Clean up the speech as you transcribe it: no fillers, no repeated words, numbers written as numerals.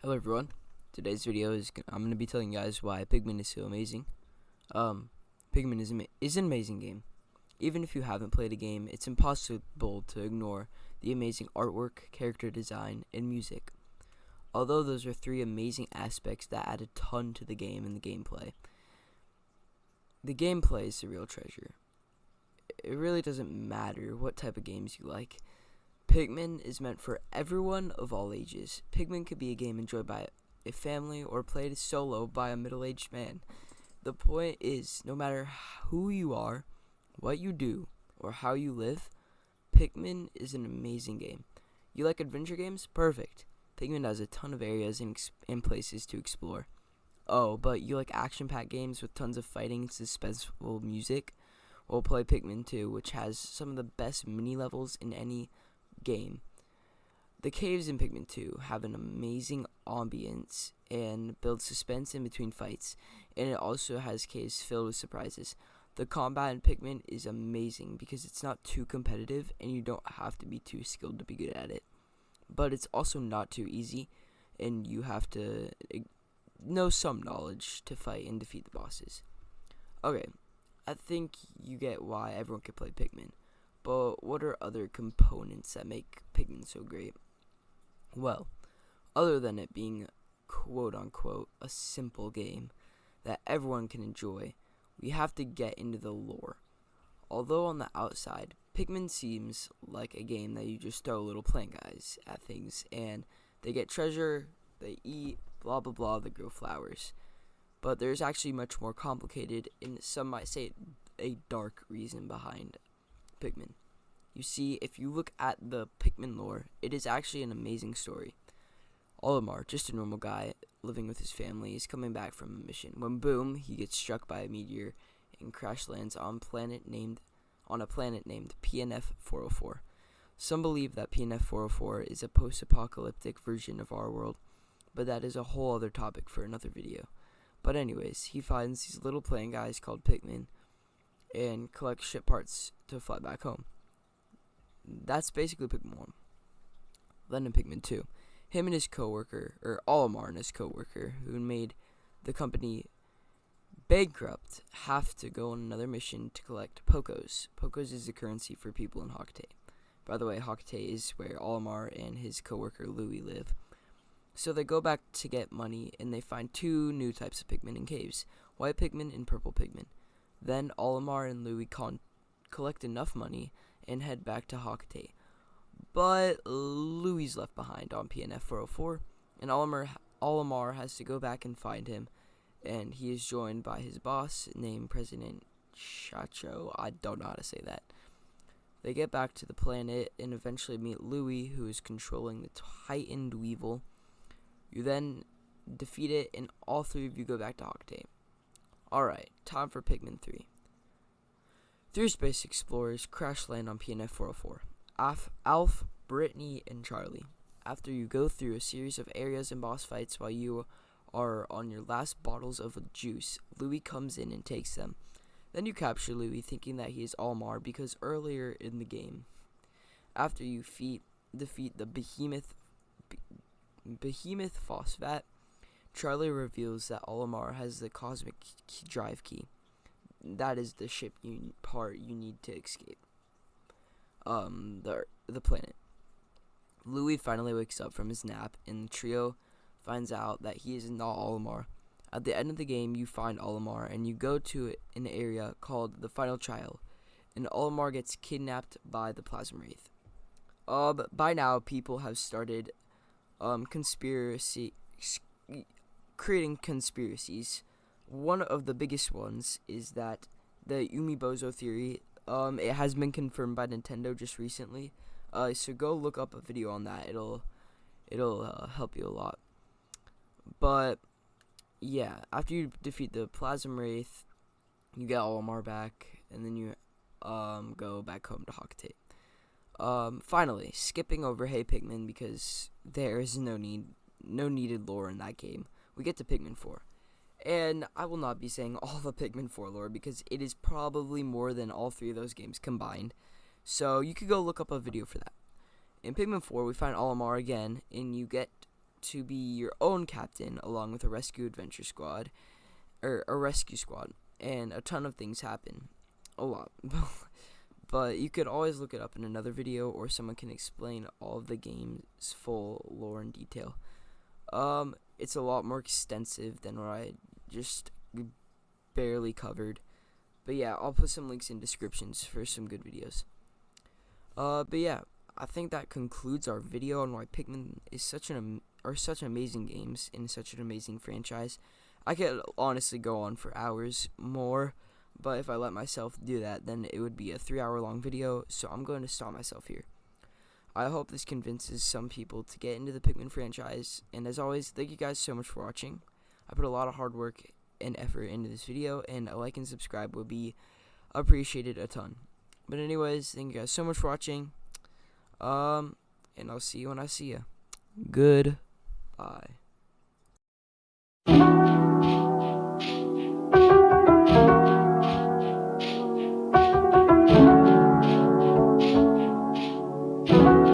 Hello everyone. Today's video I'm going to be telling you guys why Pikmin is so amazing. Pikmin is an amazing game. Even if you haven't played a game, it's impossible to ignore the amazing artwork, character design, and music. Although those are three amazing aspects that add a ton to the game and the gameplay. The gameplay is the real treasure. It really doesn't matter what type of games you like. Pikmin is meant for everyone of all ages. Pikmin could be a game enjoyed by a family or played solo by a middle-aged man. The point is, no matter who you are, what you do, or how you live, Pikmin is an amazing game. You like adventure games? Perfect. Pikmin has a ton of areas and places to explore. Oh, but you like action-packed games with tons of fighting and suspenseful music? Well, play Pikmin 2, which has some of the best mini-levels in any game. The caves in Pikmin 2 have an amazing ambience and build suspense in between fights, and it also has caves filled with surprises. The combat in Pikmin is amazing because it's not too competitive and you don't have to be too skilled to be good at it. But it's also not too easy, and you have to know some knowledge to fight and defeat the bosses. Okay, I think you get why everyone can play Pikmin. But what are other components that make Pikmin so great? Well, other than it being quote-unquote a simple game that everyone can enjoy, we have to get into the lore. Although on the outside, Pikmin seems like a game that you just throw little plant guys at things and they get treasure, they eat, blah blah blah, they grow flowers. But there's actually much more complicated and some might say a dark reason behind Pikmin. You see, if you look at the Pikmin lore, it is actually an amazing story. Olimar, just a normal guy living with his family, is coming back from a mission when boom, he gets struck by a meteor and crash lands on a planet named PNF 404. Some believe that PNF 404 is a post-apocalyptic version of our world, but that is a whole other topic for another video. But anyways, he finds these little plant guys called Pikmin and collect ship parts to fly back home. That's basically Pikmin 1. Then in Pikmin 2, him and his coworker, or Olimar and his coworker, who made the company bankrupt, have to go on another mission to collect Pokos. Pokos is the currency for people in Hoctay. By the way, Hoctay is where Olimar and his coworker Louie live. So they go back to get money, and they find two new types of Pikmin in caves, white Pikmin and purple Pikmin. Then Olimar and Louie collect enough money and head back to Hoctay. But Louie's left behind on PNF 404, and Olimar has to go back and find him, and he is joined by his boss named President Chacho. I don't know how to say that. They get back to the planet and eventually meet Louie, who is controlling the Titan Weevil. You then defeat it, and all three of you go back to Hoctay. Alright, time for Pikmin 3. Three space explorers crash land on PNF 404. Alf, Brittany, and Charlie. After you go through a series of areas and boss fights while you are on your last bottles of juice, Louie comes in and takes them. Then you capture Louie thinking that he is Olimar because earlier in the game, after you defeat the behemoth Phosphat, Charlie reveals that Olimar has the cosmic drive key. That is the ship part you need to escape the planet. Louie finally wakes up from his nap, and the trio finds out that he is not Olimar. At the end of the game, you find Olimar, and you go to an area called the Final Trial, and Olimar gets kidnapped by the Plasma Wraith. By now, people have started creating conspiracies. One of the biggest ones is that the Umibozo theory, it has been confirmed by Nintendo just recently. So go look up a video on that. It'll help you a lot. But yeah, after you defeat the Plasma Wraith, you get Olimar back, and then you go back home to Hoctay. Finally, skipping over Hey Pikmin because there is no needed lore in that game. We get to Pikmin 4. And I will not be saying all the Pikmin 4 lore because it is probably more than all three of those games combined. So you could go look up a video for that. In Pikmin 4, we find Olimar again, and you get to be your own captain along with a rescue adventure squad, or a rescue squad, and a ton of things happen. A lot. But you could always look it up in another video, or someone can explain all of the game's full lore and detail. It's a lot more extensive than what I just barely covered. But yeah, I'll put some links in descriptions for some good videos. But yeah, I think that concludes our video on why Pikmin is such amazing games in such an amazing franchise. I could honestly go on for hours more, but if I let myself do that, then it would be a 3-hour long video, so I'm going to stop myself here. I hope this convinces some people to get into the Pikmin franchise, and as always, thank you guys so much for watching. I put a lot of hard work and effort into this video, and a like and subscribe would be appreciated a ton. But anyways, thank you guys so much for watching, and I'll see you when I see you. Goodbye.